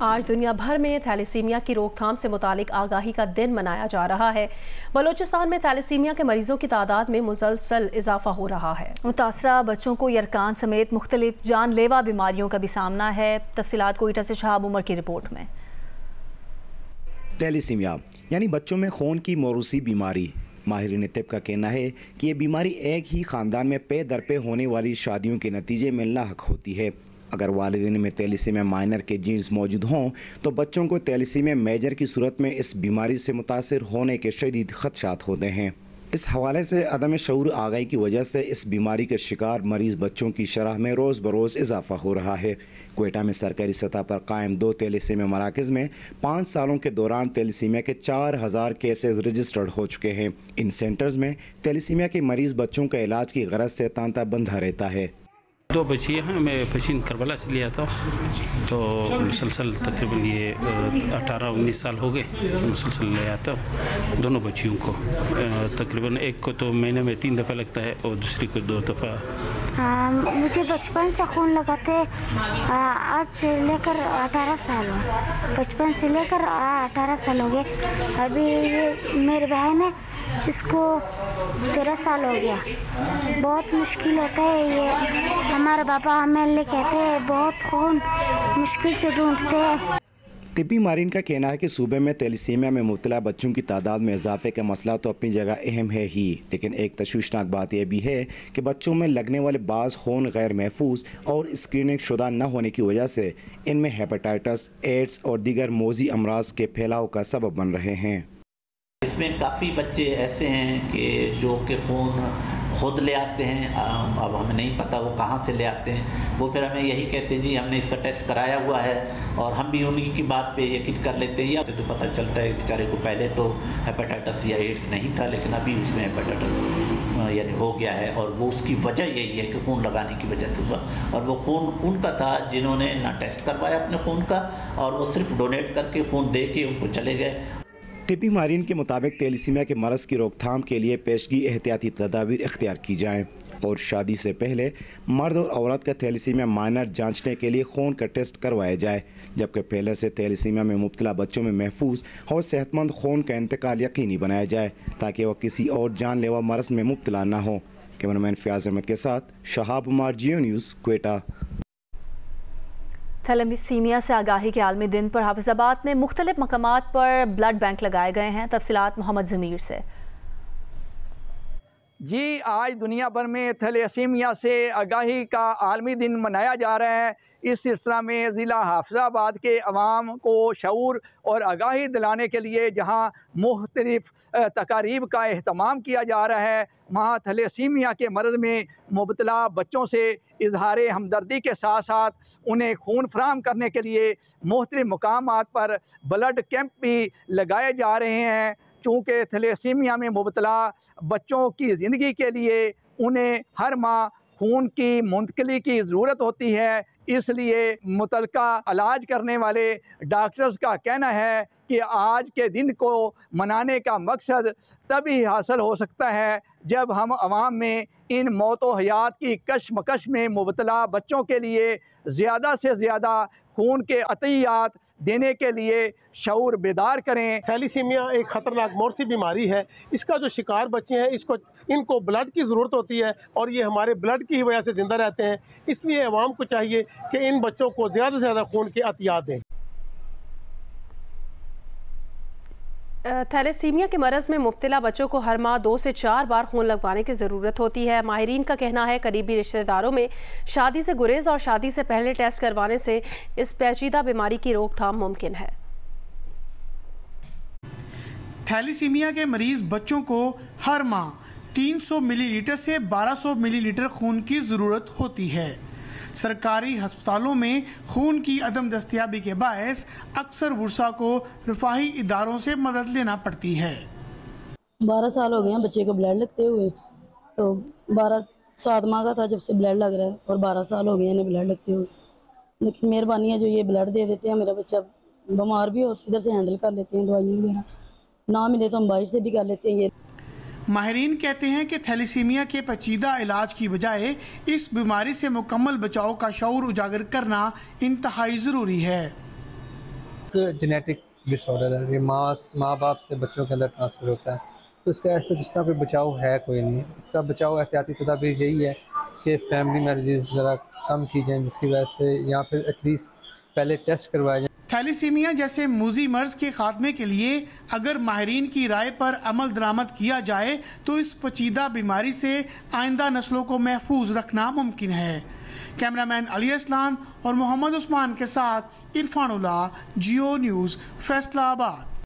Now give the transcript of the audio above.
आज दुनिया भर में थैलेसीमिया की रोकथाम से मुतालिक आगाही का दिन मनाया जा रहा है। बलूचिस्तान में थैलेसीमिया के मरीजों की तादाद में मुसलसल इजाफा हो रहा है। मुतासरा बच्चों को यरकान समेत मुख्तलिफ जानलेवा बीमारियों का भी सामना है। तफसीलात कोयटा से शहाब उमर की रिपोर्ट में। थैलेसीमिया यानी बच्चों में खून की मौरूसी बीमारी। माहिरीन तिब का कहना है कि ये बीमारी एक ही ख़ानदान में पे दर पे होने वाली शादियों के नतीजे में लाहक होती है। अगर वालिदैन में थैलेसीमिया माइनर के जीन्स मौजूद हों तो बच्चों को थैलेसीमिया मेजर की सूरत में इस बीमारी से मुतासिर होने के शदीद खदशात होते हैं। इस हवाले से अदम शऊर आगाही की वजह से इस बीमारी के शिकार मरीज़ बच्चों की शरह में रोज़ बरोज़ इजाफा हो रहा है। कोयटा में सरकारी सतह पर कायम 2 थैलेसीमिया मराकज़ में 5 सालों के दौरान थैलेसीमिया के 4000 केसेस रजिस्टर्ड हो चुके हैं। इन सेंटर्स में थैलेसीमिया के मरीज़ बच्चों का इलाज की गरज से तांता बंधा रहता है। 2 बच्ची हैं, मैं पेशेंट करबला से लिया था, तो मुसलसल तकरीबन ये 18-19 साल हो गए मुसलसल ले आता हूँ दोनों बच्चियों को। तकरीबन एक को तो महीने में 3 दफ़ा लगता है और दूसरी को 2 दफ़ा। मुझे बचपन से खून लगाते आज से लेकर 18 साल हो, बचपन से लेकर 18 साल हो गए। अभी ये मेरे बहन है, इसको 13 साल हो गया। बहुत मुश्किल होता है ये, हमारे पापा हमें कहते हैं बहुत खून मुश्किल से ढूंढते हैं। तिब्बी माहिरीन का कहना है कि सूबे में थैलेसीमिया में मुब्तला बच्चों की तादाद में इजाफे का मसला तो अपनी जगह अहम है ही, लेकिन एक तशवीशनाक बात यह भी है कि बच्चों में लगने वाले बाज़ खून गैर महफूज और स्क्रीनिंग शुदा न होने की वजह से इनमें हेपेटाइटिस, एड्स और दीगर मोजी अमराज के फैलाव का सबब बन रहे हैं। इसमें काफ़ी बच्चे ऐसे हैं कि जो कि खून खुद ले आते हैं, अब हमें नहीं पता वो कहाँ से ले आते हैं। वो फिर हमें यही कहते हैं जी हमने इसका टेस्ट कराया हुआ है, और हम भी उन्हीं की बात पे यकीन कर लेते हैं। या तो पता चलता है बेचारे को पहले तो हेपेटाइटिस या एड्स नहीं था, लेकिन अभी उसमें हेपेटाइटिस यानी हो गया है, और वो उसकी वजह यही है कि खून लगाने की वजह से हुआ। और वो खून उनका था जिन्होंने ना टेस्ट करवाया अपने खून का, और वो सिर्फ डोनेट करके खून दे के उनको चले गए। तिब्बी माहिरीन के मुताबिक थैलेसीमिया के मरज़ की रोकथाम के लिए पेशगी एहतियाती तदाबीर इख्तियार की जाएँ और शादी से पहले मर्द और औरत का थैलेसीमिया माइनर जांचने के लिए खून का टेस्ट करवाया जाए, जबकि पहले से थैलेसीमिया में मुब्तला बच्चों में महफूज और सेहतमंद खून का इंतकाल यकीनी बनाया जाए ताकि वह किसी और जानलेवा मरज़ में मुब्तला न हो। कैमरामैन फयाज अहमद के साथ शहाब उमर, जियो न्यूज़, कोयटा। थैलेसीमिया से आगाही के आलमी दिन पर हाफिजाबाद में मुख्तलिफ मकामात पर ब्लड बैंक लगाए गए हैं। तफसीलात मोहम्मद ज़मीर से। जी, आज दुनिया भर में थैलेसीमिया से आगाही का आलमी दिन मनाया जा रहा है। इस सिलसिला में ज़िला हाफिजाबाद के अवाम को शऊर और आगाही दिलाने के लिए जहाँ मुख्तलिफ तकारीब का एहतमाम किया जा रहा है, वहाँ थैलेसीमिया के मर्ज़ में मुब्तला बच्चों से इजहार हमदर्दी के साथ साथ उन्हें खून फराहम करने के लिए मुख्तलिफ मकामात पर ब्लड कैंप भी लगाए जा रहे हैं। चूँकि थैलेसीमिया में मुब्तला बच्चों की ज़िंदगी के लिए उन्हें हर माह खून की मुंतकिली की ज़रूरत होती है, इसलिए मुतलका इलाज करने वाले डॉक्टर्स का कहना है कि आज के दिन को मनाने का मकसद तभी हासिल हो सकता है जब हम आवाम में इन मौत व हयात की कशमकश में मुब्तला बच्चों के लिए ज़्यादा से ज़्यादा खून के अतियात देने के लिए शऊर बेदार करें। थैलेसीमिया एक ख़तरनाक मौरूसी बीमारी है। इसका जो शिकार बच्चे हैं इनको ब्लड की ज़रूरत होती है, और ये हमारे ब्लड की ही वजह से ज़िंदा रहते हैं। इसलिए अवाम को चाहिए कि इन बच्चों को ज़्यादा से ज़्यादा खून के अतियात दें। थैलेसीमिया के मरज़ में मुब्तला बच्चों को हर माह 2 से 4 बार खून लगवाने की ज़रूरत होती है। माहिरीन का कहना है करीबी रिश्तेदारों में शादी से गुरेज और शादी से पहले टेस्ट करवाने से इस पेचीदा बीमारी की रोकथाम मुमकिन है। थैलेसीमिया के मरीज बच्चों को हर माह 300 मिलीलीटर से 1200 मिलीलीटर खून की ज़रूरत होती है। सरकारी अस्पतालों में खून की अदम दस्तयाबी के बायस अक्सर वर्षा को रफाही इदारों से मदद लेना पड़ती है। 12 साल हो गए हैं बच्चे को ब्लड लगते हुए, तो 7 माह का था जब से ब्लड लग रहा है, और 12 साल हो गए इन्हें ब्लड लगते हुए। लेकिन मेहरबानी है जो ये ब्लड दे देते हैं। मेरा बच्चा बीमार भी होता है, इधर से हैंडल कर लेते हैं, दवाइयाँ वगैरह ना मिले तो हम बाहर से भी कर लेते हैं। ये माहिरीन कहते हैं कि थैलेसीमिया के पेचीदा इलाज की बजाय इस बीमारी से मुकम्मल बचाव का शऊर उजागर करना इंतहाई ज़रूरी है। जेनेटिक डिसऑर्डर है, ये माँ बाप से बच्चों के अंदर ट्रांसफ़र होता है, तो इसका ऐसा जिस तरह कोई बचाव है कोई नहीं। इसका बचाव एहतियाती तदाबीर यही है कि फैमिली मैरिजेस ज़रा कम की जाएँ, जिसकी वजह से या फिर एटलीस्ट पहले टेस्ट करवाए जाए। थैलीसीमिया जैसे मूजी मर्ज के खात्मे के लिए अगर माहिरीन की राय पर अमल दरामद किया जाए तो इस पेचीदा बीमारी से आइंदा नस्लों को महफूज रखना मुमकिन है। कैमरामैन अली असलान और मोहम्मद उस्मान के साथ इरफान उल्लाह, जियो न्यूज़, फैसलाबाद।